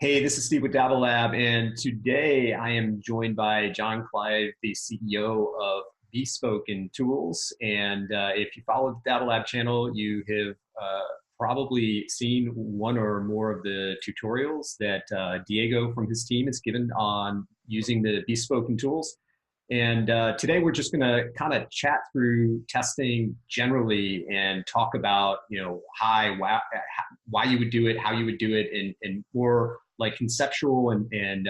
Hey, this is Steve with Dabble Lab, and today I am joined by John Clive, the CEO of Bespoken Tools. And if you follow the Dabble Lab channel, you have probably seen one or more of the tutorials that Diego from his team has given on using the Bespoken tools. And today we're just going to kind of chat through testing generally and talk about, why you would do it, how you would do it, and more like conceptual and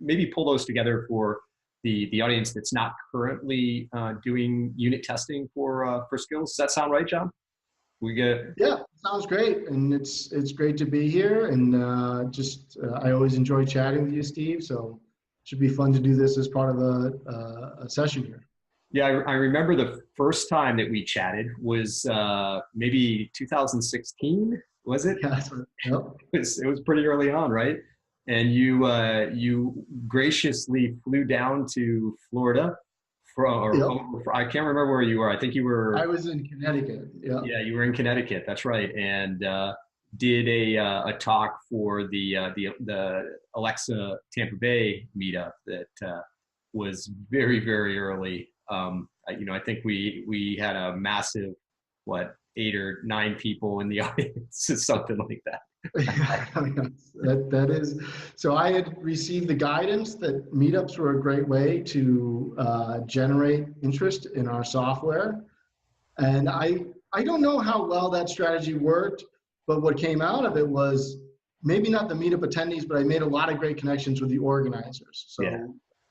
maybe pull those together for the audience that's not currently doing unit testing for skills. Does that sound right, John? We get Yeah, sounds great, and it's great to be here. And I always enjoy chatting with you, Steve. So it should be fun to do this as part of a session here. Yeah, I remember the first time that we chatted was maybe 2016, was it? Yeah, that's what, yep. It was pretty early on, right? And you graciously flew down to Florida Yep. I can't remember where you were. I think you I were, was in Connecticut. Yeah. yeah, you were in Connecticut. That's right. And did a talk for the Alexa Tampa Bay meetup that was very early. I think we had a massive, what, 8 or 9 people in the audience, something like that. Yeah, that is. So I had received the guidance that meetups were a great way to generate interest in our software. And I don't know how well that strategy worked, but what came out of it was maybe not the meetup attendees, but I made a lot of great connections with the organizers. So Yeah.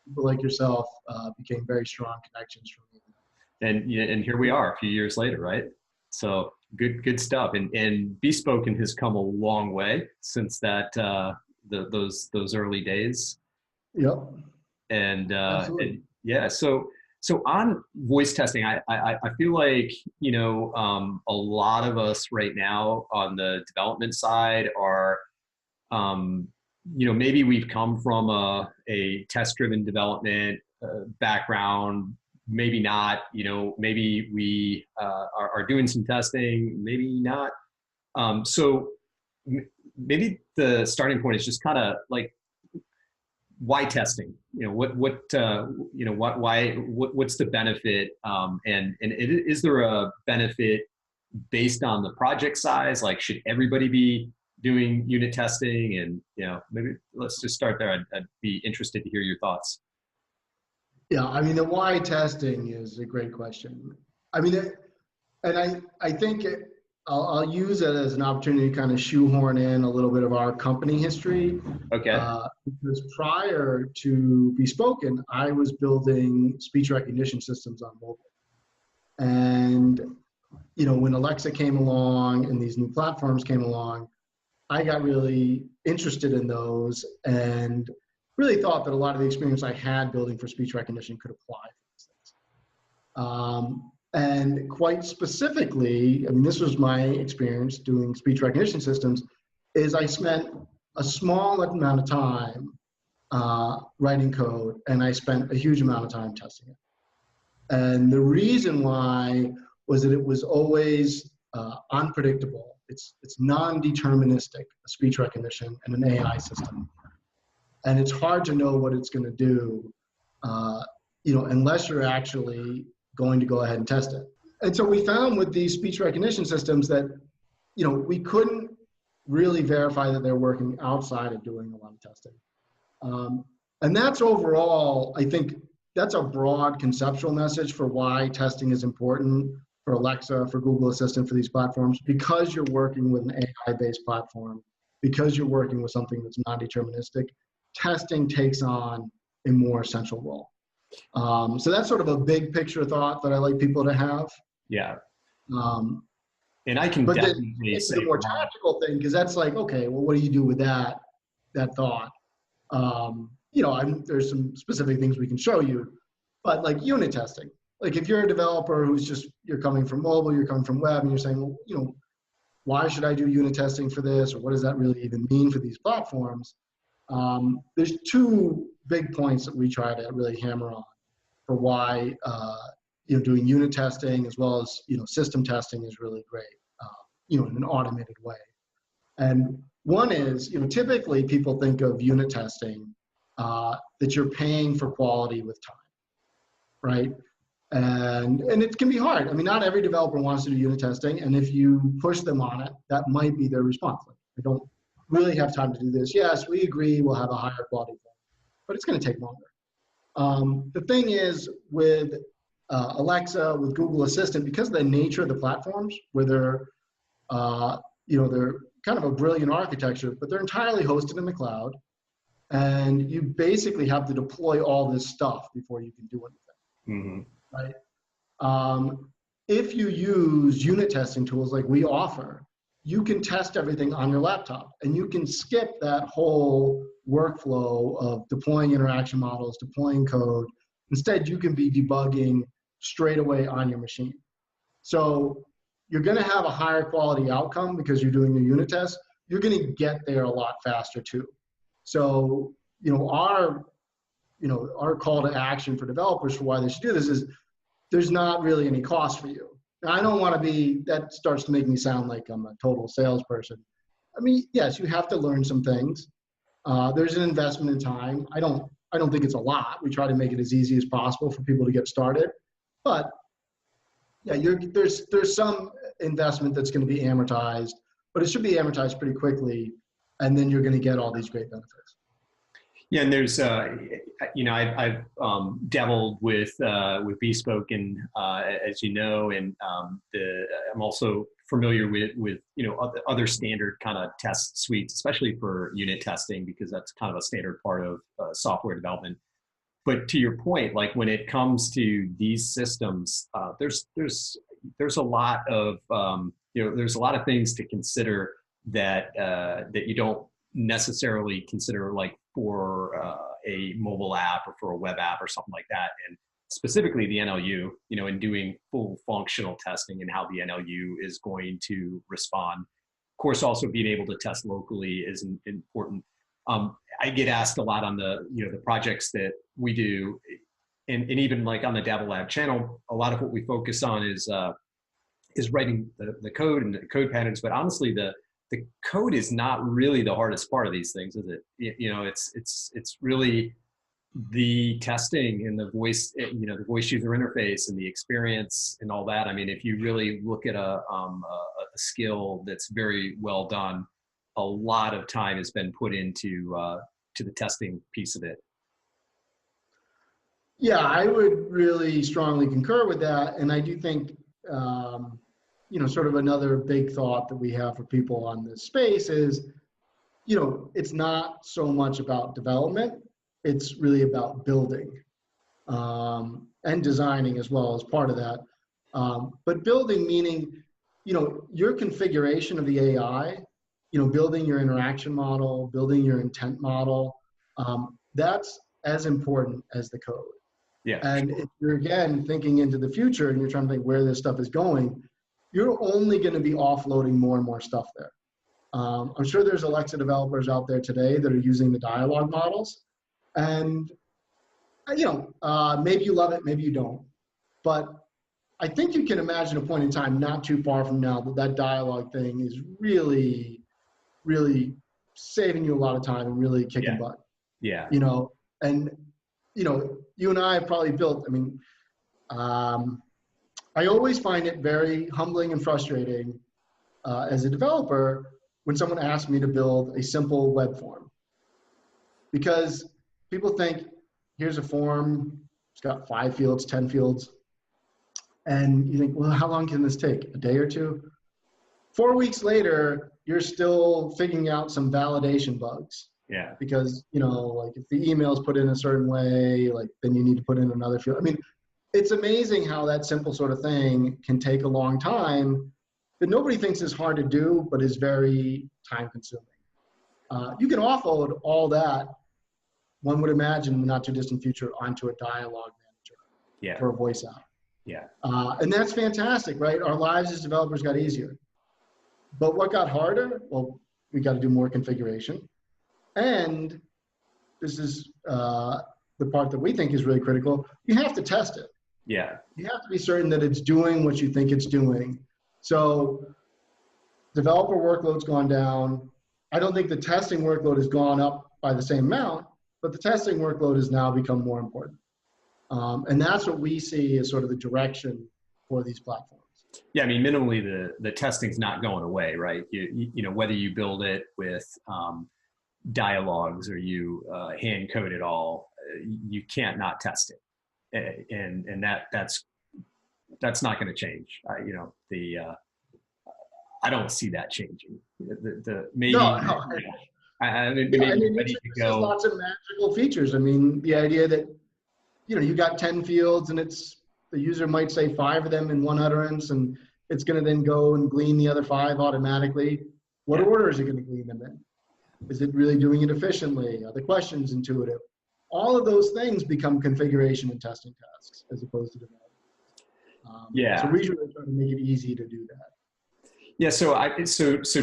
people like yourself became very strong connections for me. And here we are a few years later, right? So good stuff. And Bespoken has come a long way since those early days. Yep, And absolutely. yeah, so on voice testing, I feel like a lot of us right now on the development side are maybe we've come from a test driven development background, maybe not. Maybe we are doing some testing, maybe not. So maybe the starting point is just kind of like, why testing? What's the benefit? And is there a benefit based on the project size? Like, should everybody be doing unit testing? And maybe let's just start there. I'd be interested to hear your thoughts. Yeah, I mean, the why testing is a great question. I mean, I think I'll use it as an opportunity to kind of shoehorn in a little bit of our company history. Okay. Because prior to Bespoken, I was building speech recognition systems on mobile. And, when Alexa came along and these new platforms came along, I got really interested in those and really thought that a lot of the experience I had building for speech recognition could apply to these things. And quite specifically, I mean, this was my experience doing speech recognition systems, is I spent a small amount of time writing code, and I spent a huge amount of time testing it. And the reason why was that it was always unpredictable. It's non-deterministic, speech recognition and an AI system. And it's hard to know what it's going to do, unless you're actually going to go ahead and test it. And so we found with these speech recognition systems that, we couldn't really verify that they're working outside of doing a lot of testing. And that's overall, I think that's a broad conceptual message for why testing is important for Alexa, for Google Assistant, for these platforms, because you're working with an AI-based platform, because you're working with something that's non-deterministic, testing takes on a more essential role. So that's sort of a big picture thought that I like people to have. Yeah. Um, And I can but then definitely it's say the more from my, tactical thing, because that's like, okay, well, what do you do with that thought? There's some specific things we can show you, but like unit testing, like if you're a developer you're coming from mobile, you're coming from web, and you're saying, well, why should I do unit testing for this? Or what does that really even mean for these platforms? There's two big points that we try to really hammer on for why doing unit testing as well as system testing is really great, in an automated way. And One is, typically people think of unit testing, that you're paying for quality with time, right? And it can be hard. I mean, not every developer wants to do unit testing, and if you push them on it, that might be their response. Like, I don't really have time to do this. Yes, we agree we'll have a higher quality thing, but it's going to take longer. The thing is with Alexa, with Google Assistant, because of the nature of the platforms, where they're kind of a brilliant architecture, but they're entirely hosted in the cloud, and you basically have to deploy all this stuff before you can do anything, right? If you use unit testing tools like we offer, you can test everything on your laptop, and you can skip that whole workflow of deploying interaction models, deploying code. Instead, you can be debugging straight away on your machine. So you're going to have a higher quality outcome because you're doing your unit test. You're going to get there a lot faster too. So, our call to action for developers for why they should do this is there's not really any cost for you. Now, I don't want to be, that starts to make me sound like I'm a total salesperson. I mean, yes, you have to learn some things. There's an investment in time. I don't think it's a lot. We try to make it as easy as possible for people to get started. But yeah, there's some investment that's going to be amortized, but it should be amortized pretty quickly, and then you're going to get all these great benefits. Yeah, and there's, I've dabbled with Bespoken, as you know, and I'm also familiar with other standard kind of test suites, especially for unit testing, because that's kind of a standard part of software development. But to your point, like when it comes to these systems, there's a lot of there's a lot of things to consider that you don't necessarily consider, like for a mobile app or for a web app or something like that. And specifically the NLU, in doing full functional testing and how the NLU is going to respond. Of course, also being able to test locally is important. I get asked a lot on the projects that we do, and even like on the Dabble Lab channel, a lot of what we focus on is writing the code and the code patterns. But honestly, the code is not really the hardest part of these things, is it? It's really the testing and the voice, the voice user interface and the experience and all that. I mean, if you really look at a skill that's very well done, a lot of time has been put into to the testing piece of it. Yeah, I would really strongly concur with that, and I do think sort of another big thought that we have for people on this space is, it's not so much about development, it's really about building and designing as well as part of that. But building meaning, your configuration of the AI, building your interaction model, building your intent model, that's as important as the code. Yeah. And if you're, again, thinking into the future and you're trying to think where this stuff is going, you're only going to be offloading more and more stuff there. I'm sure there's Alexa developers out there today that are using the dialogue models. And, maybe you love it, maybe you don't. But I think you can imagine a point in time not too far from now that dialogue thing is really, really saving you a lot of time and really kicking butt. Yeah. And, you and I have probably built, I always find it very humbling and frustrating as a developer when someone asks me to build a simple web form. Because people think, here's a form, it's got 5 fields, 10 fields. And you think, well, how long can this take? A day or two? 4 weeks later, you're still figuring out some validation bugs. Yeah. Because, like if the email is put in a certain way, like then you need to put in another field. It's amazing how that simple sort of thing can take a long time that nobody thinks is hard to do, but is very time consuming. You can offload all that, one would imagine in the not too distant future, onto a dialogue manager for a voice app. Yeah. And that's fantastic, right? Our lives as developers got easier. But what got harder? Well, we got to do more configuration. And this is the part that we think is really critical. You have to test it. Yeah. You have to be certain that it's doing what you think it's doing. So developer workload's gone down. I don't think the testing workload has gone up by the same amount, but the testing workload has now become more important. And that's what we see as sort of the direction for these platforms. Yeah, I mean, minimally, the testing's not going away, right? You know, whether you build it with dialogues or you hand code it all, you can't not test it, and that's not going to change. You know, I don't see that changing. Maybe No, no. you know, I mean, Yeah, maybe I mean, ready to this has go. lots of magical features. I mean, the idea that, you know, you got 10 fields and the user might say 5 of them in one utterance, and it's going to then go and glean the other 5 automatically. What Yeah. order is it going to glean them in? Is it really doing it efficiently? Are the questions intuitive? All of those things become configuration and testing tasks as opposed to development. So Yeah. we really try to make it easy to do that. Yeah, so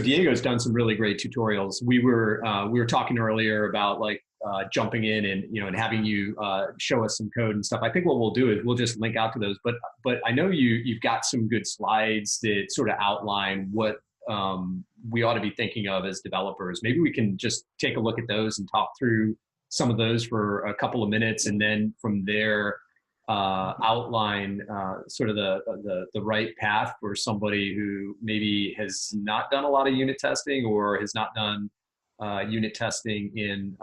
Diego's done some really great tutorials. We were talking earlier about like jumping in and and having you show us some code and stuff. I think what we'll do is we'll just link out to those. But I know you've got some good slides that sort of outline what we ought to be thinking of as developers. Maybe we can just take a look at those and talk through some of those for a couple of minutes, and then from there outline sort of the right path for somebody who maybe has not done a lot of unit testing or has not done unit testing in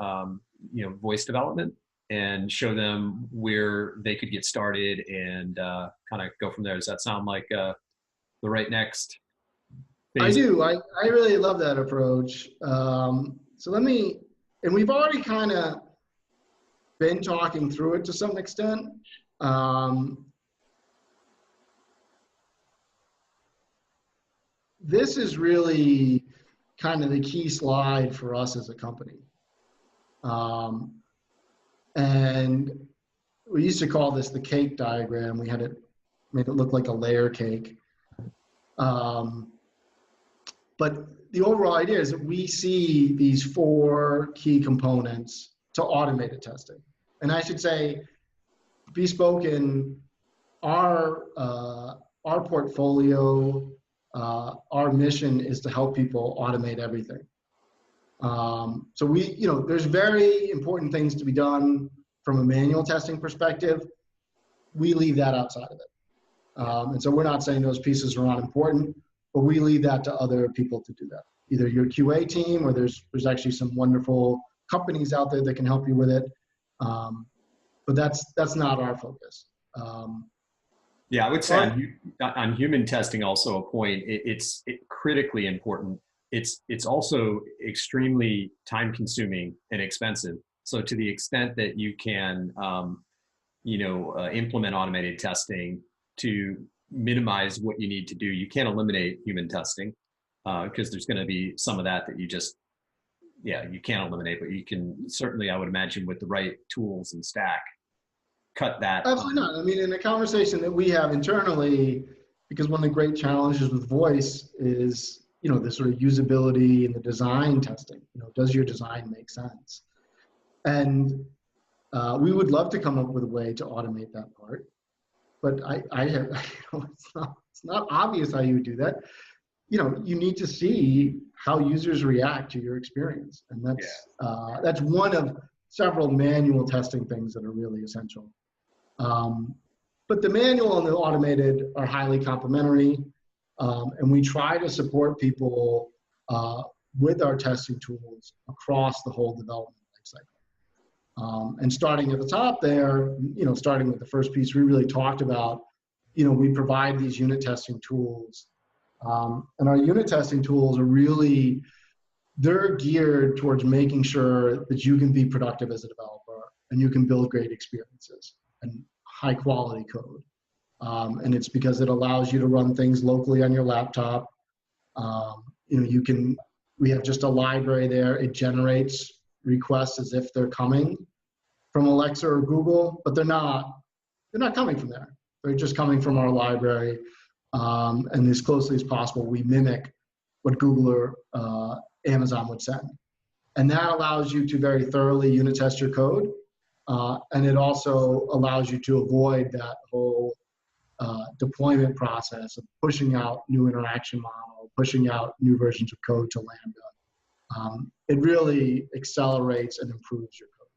voice development, and show them where they could get started and kind of go from there. Does that sound like the right next I phase? do. I really love that approach. So and we've already kind of been talking through it to some extent. This is really kind of the key slide for us as a company. And we used to call this the cake diagram. We had it made it look like a layer cake. But the overall idea is that we see these 4 key components to automated testing. And I should say, Bespoken, our portfolio, our mission is to help people automate everything. So there's very important things to be done from a manual testing perspective. We leave that outside of it. And so we're not saying those pieces are not important, but we leave that to other people to do that. Either your QA team, or there's actually some wonderful companies out there that can help you with it. But that's not our focus. Yeah, I would say on human testing, also a point. It's critically important. It's also extremely time consuming and expensive. So to the extent that you can, implement automated testing to minimize what you need to do, you can't eliminate human testing because there's going to be some of that you can't eliminate, but you can certainly, I would imagine, with the right tools and stack, cut that. Absolutely not. I mean, in the conversation that we have internally, because one of the great challenges with voice is, the sort of usability and the design testing. Does your design make sense? And we would love to come up with a way to automate that part, but it's not obvious how you would do that. You need to see how users react to your experience, and that's one of several manual testing things that are really essential. But the manual and the automated are highly complementary, and we try to support people with our testing tools across the whole development lifecycle. And starting at the top there, starting with the first piece we really talked about, we provide these unit testing tools. And our unit testing tools are they're geared towards making sure that you can be productive as a developer and you can build great experiences and high quality code. And it's because it allows you to run things locally on your laptop. We have just a library there. It generates requests as if they're coming from Alexa or Google, but they're not coming from there. They're just coming from our library. And as closely as possible, we mimic what Google or Amazon would send. And that allows you to very thoroughly unit test your code. And it also allows you to avoid that whole deployment process of pushing out new interaction model, pushing out new versions of code to Lambda. it really accelerates and improves your code,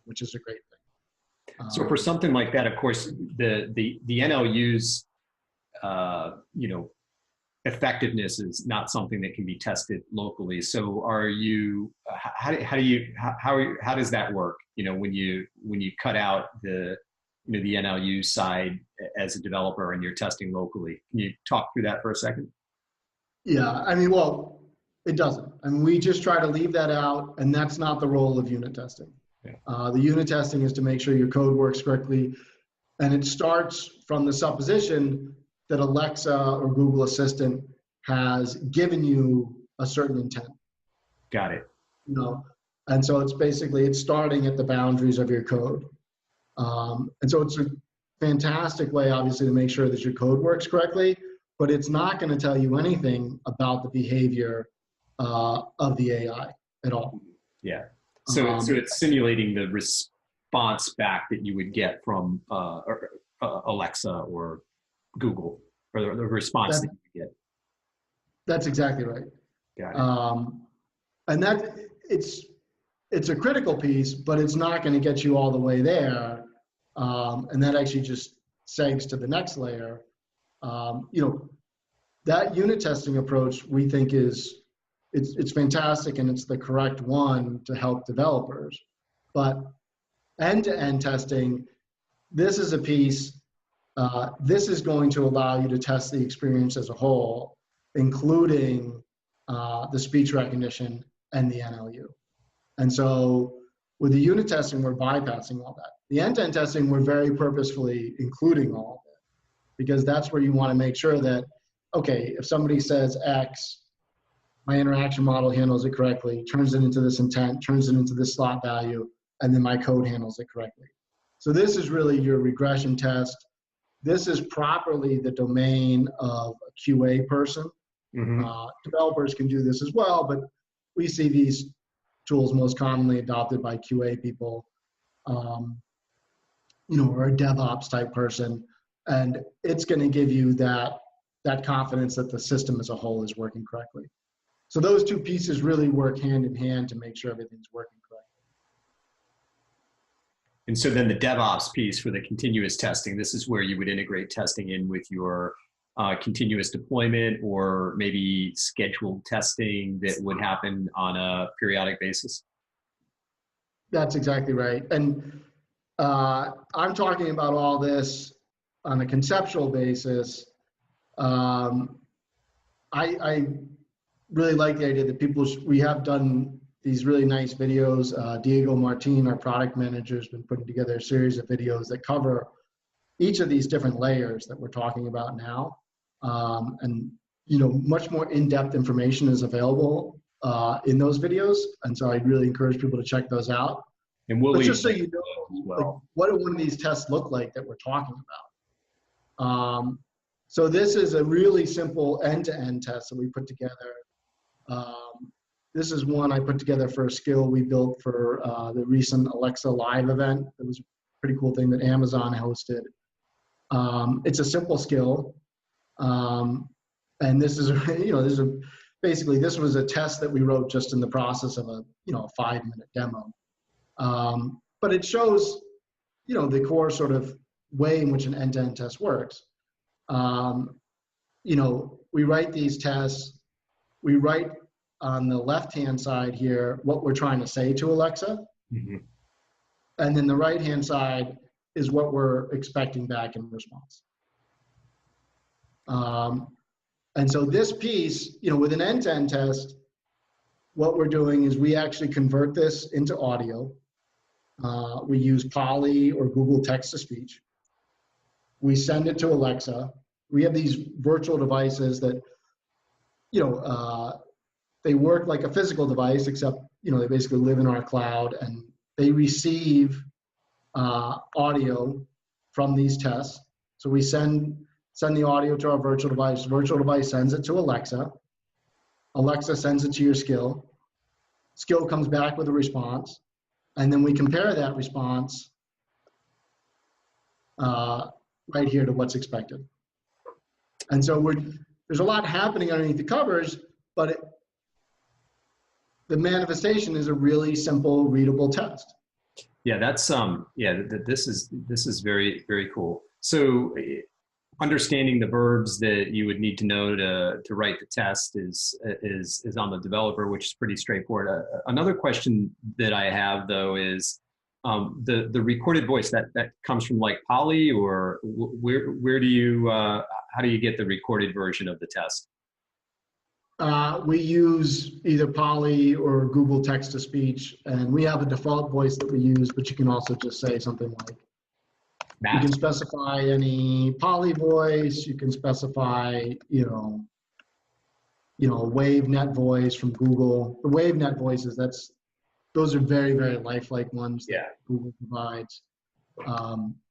which is a great thing. So for something like that, of course, the NLU's you know, effectiveness is not something that can be tested locally. So are you, how does that work? You know, when you cut out the, you know, the NLU side as a developer and you're testing locally, can you talk through that for a second? Yeah, I mean, well, it doesn't. I mean, we just try to leave that out, and that's not the role of unit testing. Yeah. The unit testing is to make sure your code works correctly, and it starts from the supposition that Alexa or Google Assistant has given you a certain intent. Got it. You know, and so it's basically, it's starting at the boundaries of your code. And so it's a fantastic way, obviously, to make sure that your code works correctly, but it's not going to tell you anything about the behavior of the AI at all. Yeah. So it's simulating the response back that you would get from Alexa or Google, or the response that you would get. That's exactly right. Got it. And that it's a critical piece, but it's not going to get you all the way there. And that actually just segs to the next layer. You know, that unit testing approach we think it's fantastic, and it's the correct one to help developers. But end-to-end testing, this is a piece. This is going to allow you to test the experience as a whole, including the speech recognition and the NLU. And so with the unit testing, we're bypassing all that. The end-to-end testing, we're very purposefully including all of it, because that's where you want to make sure that, okay, if somebody says X, my interaction model handles it correctly, turns it into this intent, turns it into this slot value, and then my code handles it correctly. So this is really your regression test. This is properly the domain of a QA person. Mm-hmm. Developers can do this as well, but we see these tools most commonly adopted by QA people, you know, or a DevOps type person, and it's going to give you that confidence that the system as a whole is working correctly. So those two pieces really work hand in hand to make sure everything's working correctly. And so then the DevOps piece for the continuous testing, this is where you would integrate testing in with your continuous deployment, or maybe scheduled testing that would happen on a periodic basis? That's exactly right. And I'm talking about all this on a conceptual basis. I really like the idea that we have done these really nice videos. Diego Martin, our product manager, has been putting together a series of videos that cover each of these different layers that we're talking about now. And, you know, much more in-depth information is available in those videos. And so I'd really encourage people to check those out. And we'll just so you know, like, what do one of these tests look like that we're talking about? So this is a really simple end-to-end test that we put together. This is one I put together for a skill we built for the recent Alexa Live event. It was a pretty cool thing that Amazon hosted. It's a simple skill. And this is, you know, basically this was a test that we wrote just in the process of a 5-minute demo. But it shows, you know, the core sort of way in which an end-to-end test works. You know, we write these tests, we write on the left-hand side here what we're trying to say to Alexa. Mm-hmm. And then the right-hand side is what we're expecting back in response. And so this piece, you know, with an end-to-end test, what we're doing is we actually convert this into audio. We use Poly or Google text-to-speech. We send it to Alexa. We have these virtual devices that, you know, they work like a physical device, except, you know, they basically live in our cloud, and they receive audio from these tests. So we send the audio to our virtual device. Virtual device sends it to Alexa. Alexa sends it to your skill. Skill comes back with a response, and then we compare that response right here to what's expected. And so there's a lot happening underneath the covers, but the manifestation is a really simple, readable test. Yeah, that's yeah, this is very very cool. So understanding the verbs that you would need to know to write the test is on the developer, which is pretty straightforward. Another question that I have though is the recorded voice that comes from like Poly, or where do you how do you get the recorded version of the test? We use either Poly or Google text to speech, and we have a default voice that we use, but you can also just say something like, you Matt. can specify any Poly voice, you can specify, WaveNet voice from Google. The WaveNet voices, those are very, very lifelike ones that Yeah. Google provides.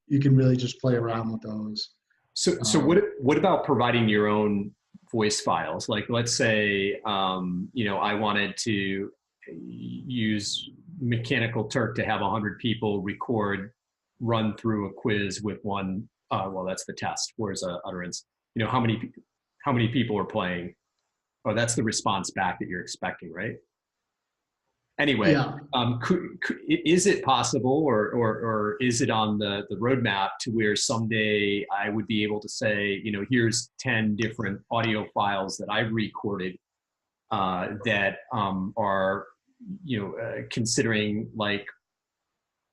You can really just play around with those. So what about providing your own voice files? Like, let's say, I wanted to use Mechanical Turk to have 100 people record, run through a quiz with one. Well, that's the test. Where's a utterance? How many people are playing? Oh, that's the response back that you're expecting, right? Anyway, Yeah. is it possible, or is it on the roadmap to where someday I would be able to say, here's 10 different audio files that I've recorded that are, considering like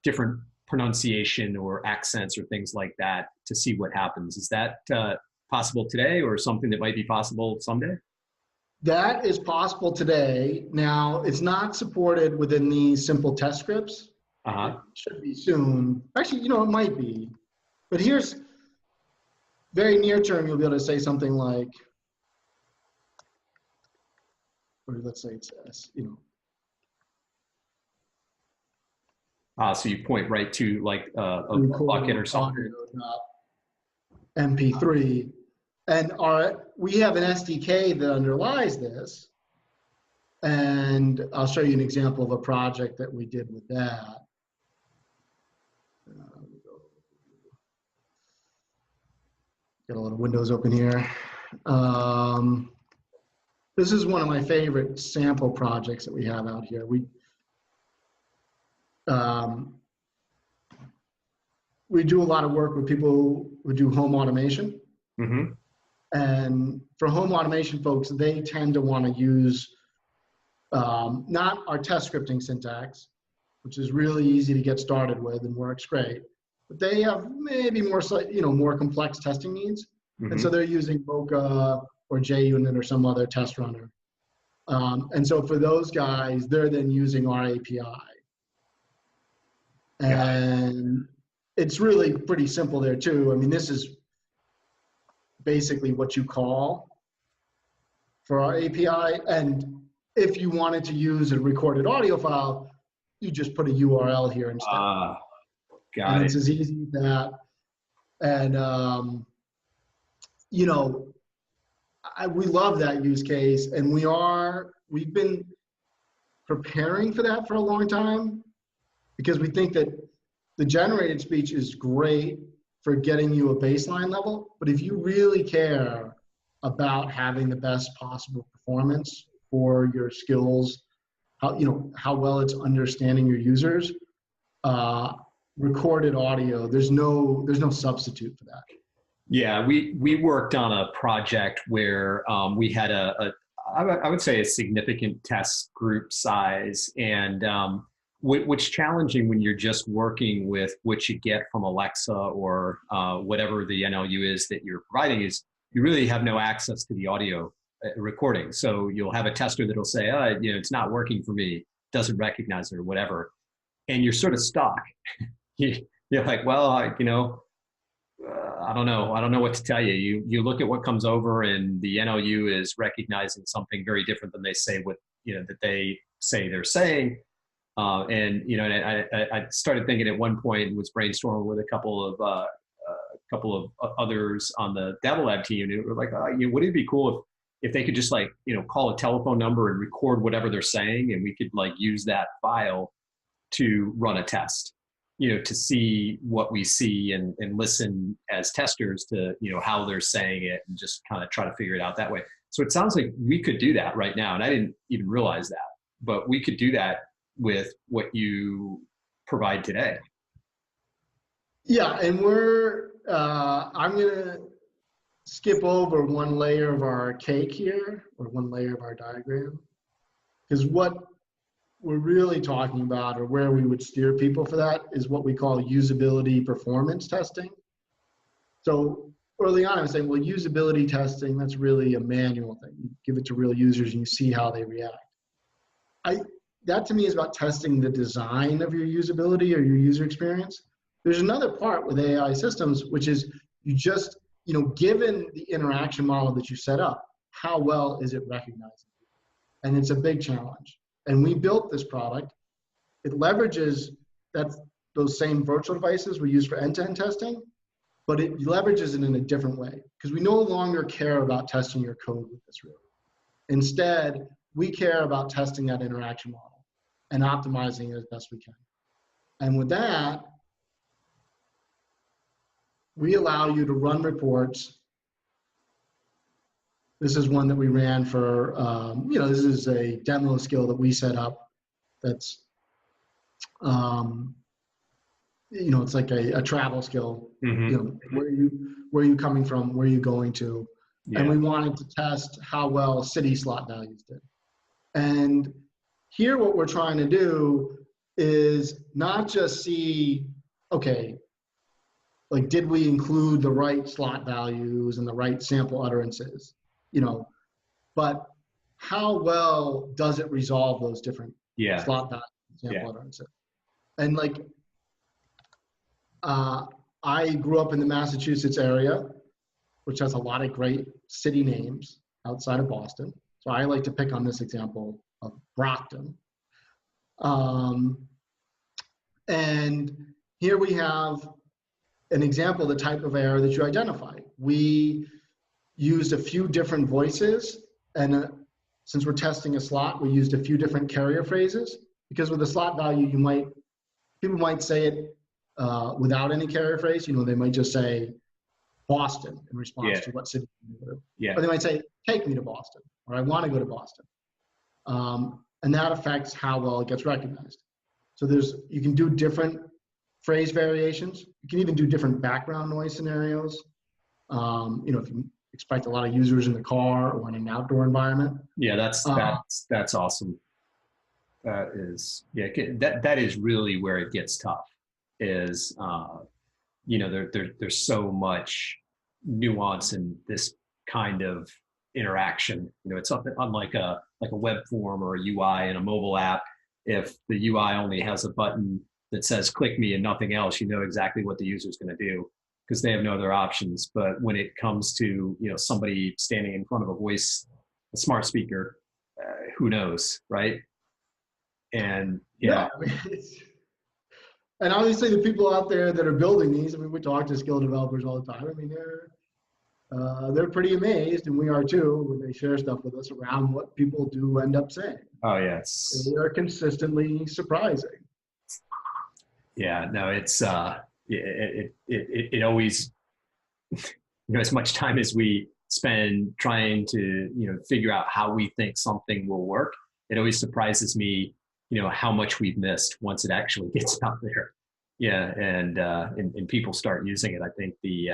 different pronunciation or accents or things like that to see what happens. Is that possible today, or something that might be possible someday? That is possible today. Now, it's not supported within these simple test scripts. It Uh-huh. should be soon. Actually, it might be. But here's very near term, you'll be able to say something like, or let's say it says, So you point right to like a bucket record or something. audio.mp3. And we have an SDK that underlies this. And I'll show you an example of a project that we did with that. Got a lot of windows open here. This is one of my favorite sample projects that we have out here. We do a lot of work with people who do home automation. Mm-hmm. And for home automation folks, they tend to want to use not our test scripting syntax, which is really easy to get started with and works great, but they have maybe more complex testing needs. And so Mm-hmm. they're using Mocha or JUnit or some other test runner. And so for those guys, they're then using our API. And it's really pretty simple there too. I mean, this is basically what you call for our API. And if you wanted to use a recorded audio file, you just put a URL here instead. Got It's it. as easy as that. And, we love that use case, and we've been preparing for that for a long time, because we think that the generated speech is great for getting you a baseline level, but if you really care about having the best possible performance for your skills, how well it's understanding your users, recorded audio, there's no substitute for that. Yeah, we worked on a project where we had I would say a significant test group size, and what's challenging when you're just working with what you get from Alexa or whatever the NLU is that you're providing is you really have no access to the audio recording. So you'll have a tester that'll say, it's not working for me, doesn't recognize it or whatever, and you're sort of stuck. You're like, well, I don't know. I don't know what to tell you. You look at what comes over, and the NLU is recognizing something very different than they say that they say they're saying. And I started thinking at one point and was brainstorming with a couple of others on the Dabble Lab team, and we're like, wouldn't it be cool if they could just call a telephone number and record whatever they're saying, and we could use that file to run a test, to see what we see and listen as testers to, how they're saying it, and just kind of try to figure it out that way. So it sounds like we could do that right now. And I didn't even realize that. but we could do that with what you provide today. Yeah, and I'm gonna skip over one layer of our cake here, or one layer of our diagram, because what we're really talking about, or where we would steer people for that, is what we call usability performance testing. So early on, I was saying, well, usability testing, that's really a manual thing. You give it to real users and you see how they react. That to me is about testing the design of your usability or your user experience. There's another part with AI systems, which is you just, given the interaction model that you set up, how well is it recognizing? And it's a big challenge. And we built this product. It leverages those same virtual devices we use for end-to-end testing, but it leverages it in a different way, because we no longer care about testing your code with this really. Instead, we care about testing that interaction model and optimizing it as best we can. And with that, we allow you to run reports. This is one that we ran for, this is a demo skill that we set up that's, it's like a travel skill. Mm-hmm. Where are you coming from? Where are you going to? Yeah. And we wanted to test how well city slot values did. And here what we're trying to do is not just see, okay, like, did we include the right slot values and the right sample utterances, but how well does it resolve those different slot values and sample utterances? And I grew up in the Massachusetts area, which has a lot of great city names outside of Boston. So I like to pick on this example of Brockton. And here we have an example of the type of error that you identify. We used a few different voices, and since we're testing a slot, we used a few different carrier phrases, because with a slot value, people might say it without any carrier phrase. They might just say Boston in response to what city you go to. Or they might say, take me to Boston, or I want to go to Boston. And that affects how well it gets recognized. So you can do different phrase variations. You can even do different background noise scenarios. If you expect a lot of users in the car or in an outdoor environment. Yeah, that's awesome. That is really where it gets tough. Is there's so much nuance in this kind of interaction. It's something unlike a web form or a UI in a mobile app. If the UI only has a button that says click me and nothing else, you know exactly what the user's going to do because they have no other options. But when it comes to somebody standing in front of a smart speaker, who knows, right? And and obviously the people out there that are building these, we talk to skill developers all the time. They're pretty amazed, and we are too, when they share stuff with us around what people do end up saying. Oh yes, they are consistently surprising. Yeah, no, it's it always, as much time as we spend trying to figure out how we think something will work, it always surprises me how much we've missed once it actually gets out there. And people start using it. I think the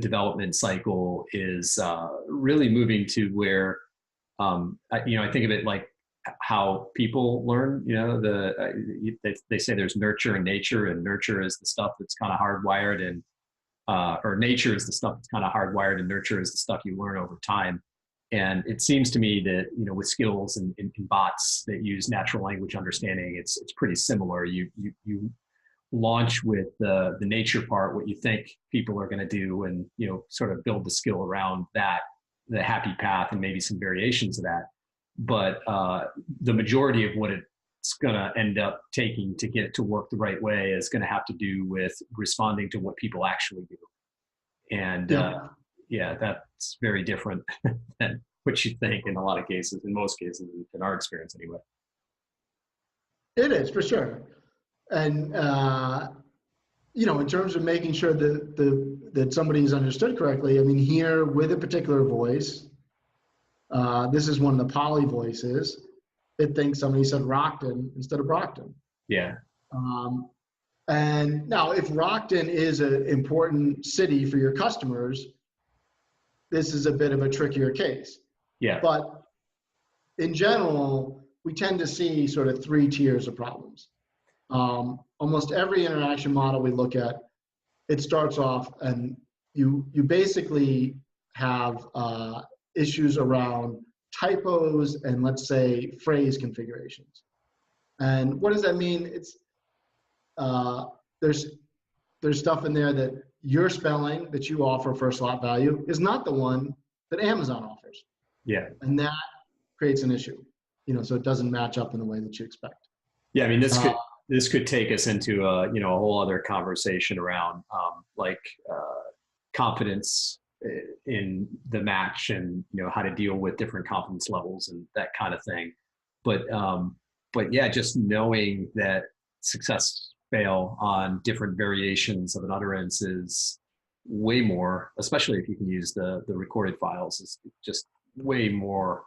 development cycle is really moving to where I think of it like how people learn. They say there's nurture and nature, and nurture is the stuff that's kind of hardwired, and or nature is the stuff that's kind of hardwired, and nurture is the stuff you learn over time. And it seems to me that with skills and bots that use natural language understanding, it's pretty similar. You launch with the nature part, what you think people are going to do, and sort of build the skill around that, the happy path, and maybe some variations of that. But the majority of what it's going to end up taking to get it to work the right way is going to have to do with responding to what people actually do. And that's very different than what you think in a lot of cases, in most cases, in our experience anyway. It is, for sure. And, in terms of making sure that somebody's understood correctly, here with a particular voice, this is one of the poly voices. it thinks somebody said Rockton instead of Brockton. Yeah. Um, and now, if Rockton is an important city for your customers, this is a bit of a trickier case. Yeah. But in general, we tend to see sort of 3 tiers of problems. Almost every interaction model we look at, it starts off and you basically have issues around typos and, let's say, phrase configurations. And what does that mean? It's there's stuff in there that your spelling that you offer for a slot value is not the one that Amazon offers. Yeah. And that creates an issue, so it doesn't match up in the way that you expect. Yeah. I mean, this could take us into a whole other conversation around confidence in the match, and how to deal with different confidence levels and that kind of thing. But yeah, just knowing that success fail on different variations of an utterance is way more, especially if you can use the recorded files, is just way more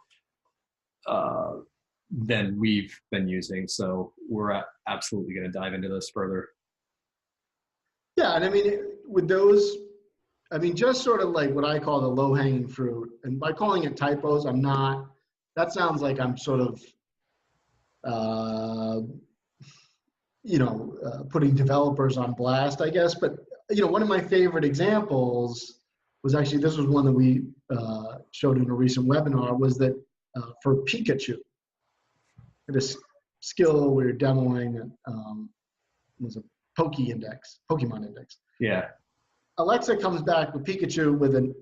than we've been using. So we're absolutely going to dive into this further. Yeah, and I mean, with those, I mean, just sort of like what I call the low-hanging fruit, and by calling it typos, I'm not, that sounds like I'm sort of, putting developers on blast, I guess. But, one of my favorite examples was actually, this was one that we showed in a recent webinar, was that for Pikachu, this skill we were demoing was a Pokemon index. Yeah. Alexa comes back with Pikachu with the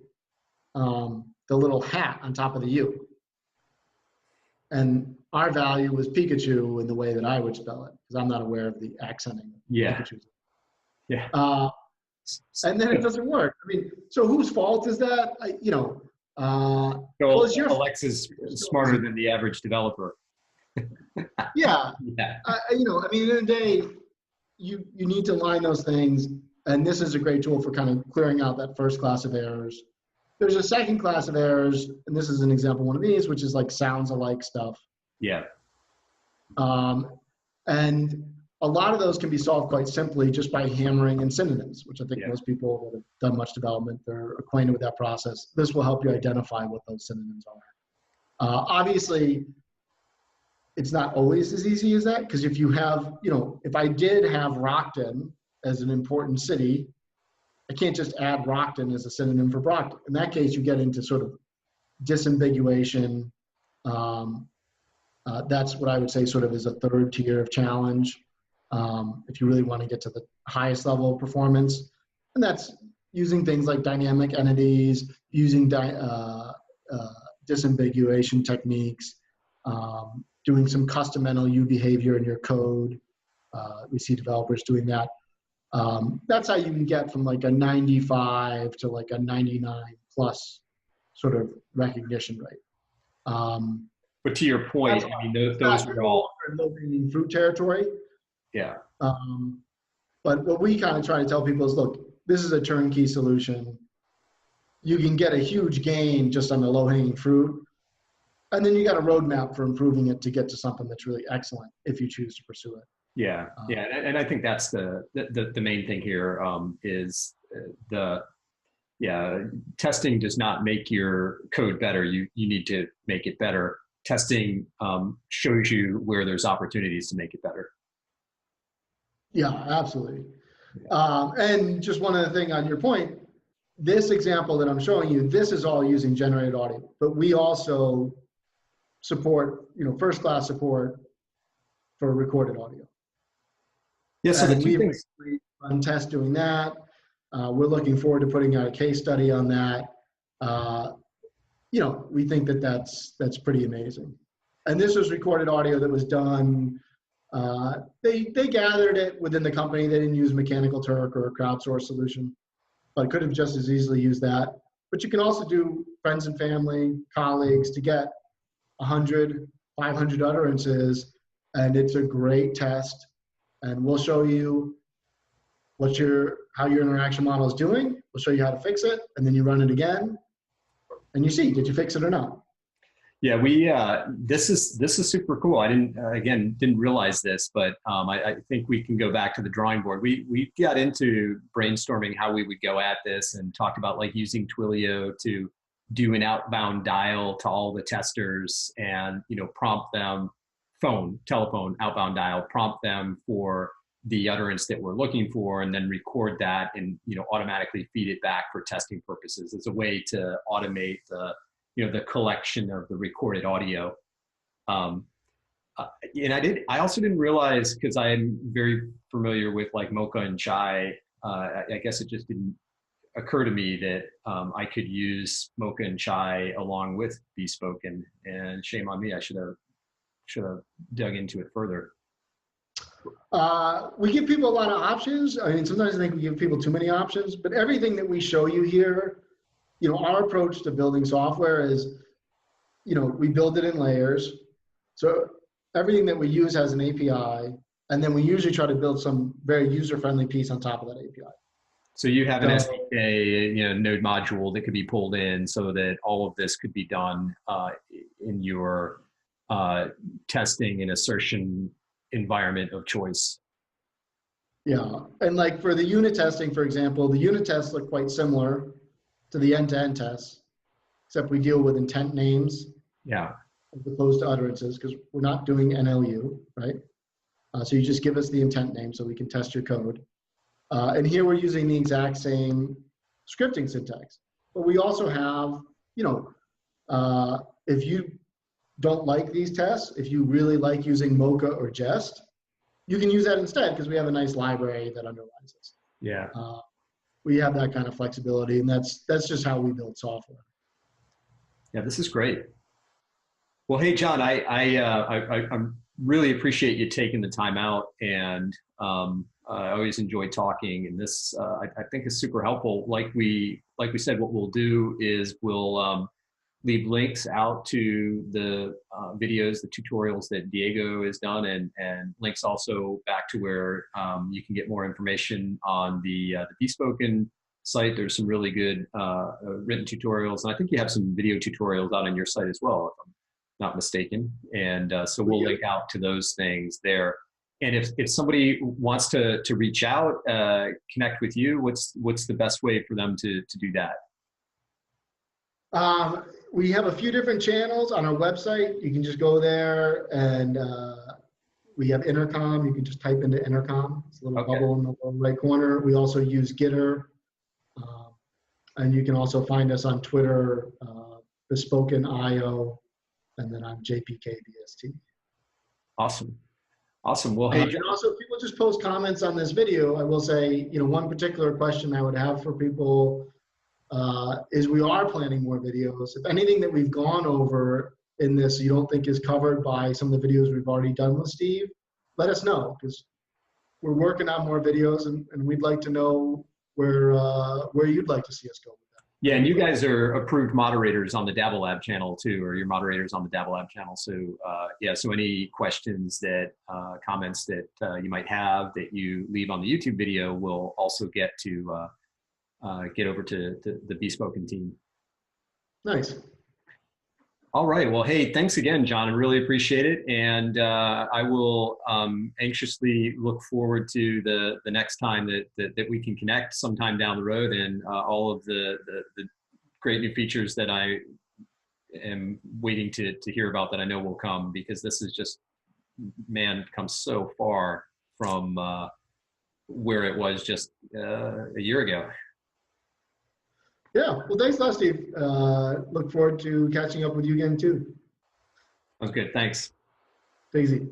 little hat on top of the U. And our value was Pikachu in the way that I would spell it, because I'm not aware of the accenting of Pikachu. Yeah. And then it doesn't work. I mean, so whose fault is that? Well, it's your Alexa's smarter than the average developer. Yeah. Yeah. I mean, at the end of the day, you need to line those things. And this is a great tool for kind of clearing out that first class of errors. There's a second class of errors, and this is an example of one of these, which is like sounds alike stuff. Yeah. And a lot of those can be solved quite simply just by hammering in synonyms, which I think most people that have done much development, they're acquainted with that process. This will help you identify what those synonyms are. Obviously, it's not always as easy as that, because if you have, if I did have Rockton as an important city, I can't just add Rockton as a synonym for Brockton. In that case, you get into sort of disambiguation. That's what I would say sort of is a third tier of challenge if you really want to get to the highest level of performance. And that's using things like dynamic entities, using disambiguation techniques, doing some custom NLU behavior in your code. We see developers doing that. That's how you can get from like a 95 to like a 99 plus sort of recognition rate. But to your point, I mean, those are all low-hanging fruit territory. Yeah. But what we kind of try to tell people is, look, this is a turnkey solution. You can get a huge gain just on the low-hanging fruit. And then you got a roadmap for improving it to get to something that's really excellent if you choose to pursue it. Yeah, yeah, and I think that's the main thing here is testing does not make your code better. You need to make it better. Testing shows you where there's opportunities to make it better. Yeah, absolutely. And just one other thing on your point, this example that I'm showing you, this is all using generated audio, but we also support, first-class support for recorded audio. Yeah, so the two things. Run tests doing that. We're looking forward to putting out a case study on that. We think that that's pretty amazing. And this was recorded audio that was done. They gathered it within the company. They didn't use Mechanical Turk or a crowdsourced solution, but could have just as easily used that. But you can also do friends and family, colleagues to get 100, 500 utterances, and it's a great test. And we'll show you how your interaction model is doing. We'll show you how to fix it, and then you run it again, and you see, did you fix it or not? Yeah, we this is super cool. I didn't again didn't realize this, but I think we can go back to the drawing board. We got into brainstorming how we would go at this and talked about like using Twilio to do an outbound dial to all the testers and prompt them phone, telephone, outbound dial, prompt them for the utterance that we're looking for, and then record that and automatically feed it back for testing purposes as a way to automate the collection of the recorded audio. Um, and I also didn't realize, because I'm very familiar with like Mocha and Chai. I guess it just didn't occur to me that I could use Mocha and Chai along with Bespoken. And shame on me, I should have dug into it further. We give people a lot of options. I mean, sometimes I think we give people too many options, but everything that we show you here, our approach to building software is, we build it in layers. So everything that we use has an API, and then we usually try to build some very user-friendly piece on top of that API. So you have an So, SDK, node module that could be pulled in so that all of this could be done in your testing and assertion environment of choice. yeah, and like for the unit testing, for example, the unit tests look quite similar to the end-to-end tests, except we deal with intent names Yeah. as opposed to utterances, because we're not doing NLU, right? So you just give us the intent name so we can test your code. And here we're using the exact same scripting syntax. But we also have, if you don't like these tests, if you really like using Mocha or Jest, you can use that instead, because we have a nice library that underlies this. Yeah. We have that kind of flexibility, and that's just how we build software. Yeah, this is great. Well, hey, John, I really appreciate you taking the time out, and I always enjoy talking. And this I think is super helpful. Like we said, what we'll do is we'll leave links out to the videos, the tutorials that Diego has done, and links also back to where you can get more information on the Bespoken site. There's some really good written tutorials, and I think you have some video tutorials out on your site as well, if I'm not mistaken. And so we'll link out to those things there. And if somebody wants to reach out, connect with you, what's the best way for them to do that? We have a few different channels on our website. You can just go there, and we have Intercom. You can just type into Intercom. It's a little bubble in the right corner. We also use Gitter. And you can also find us on Twitter, Bespoken.io, and then I'm JPKBST. Awesome. Awesome. Well, hey, and also, if people just post comments on this video, I will say, one particular question I would have for people is we are planning more videos. If anything that we've gone over in this you don't think is covered by some of the videos we've already done with Steve, let us know, because we're working on more videos, and we'd like to know where you'd like to see us go with that. Yeah, and you guys are approved moderators on the Dabble Lab channel too, or you're moderators on the Dabble Lab channel. So yeah, so any questions that, comments that you might have that you leave on the YouTube video will also get to get over to the Bespoken team. Nice. All right. Well, hey, thanks again, John. I really appreciate it. And I will anxiously look forward to the next time that we can connect sometime down the road, and all of the great new features that I am waiting to hear about that I know will come, because this is just, man, come so far from where it was just a year ago. Yeah, well, thanks a lot, Steve. Look forward to catching up with you again, too. Sounds good. Thanks. Take it easy.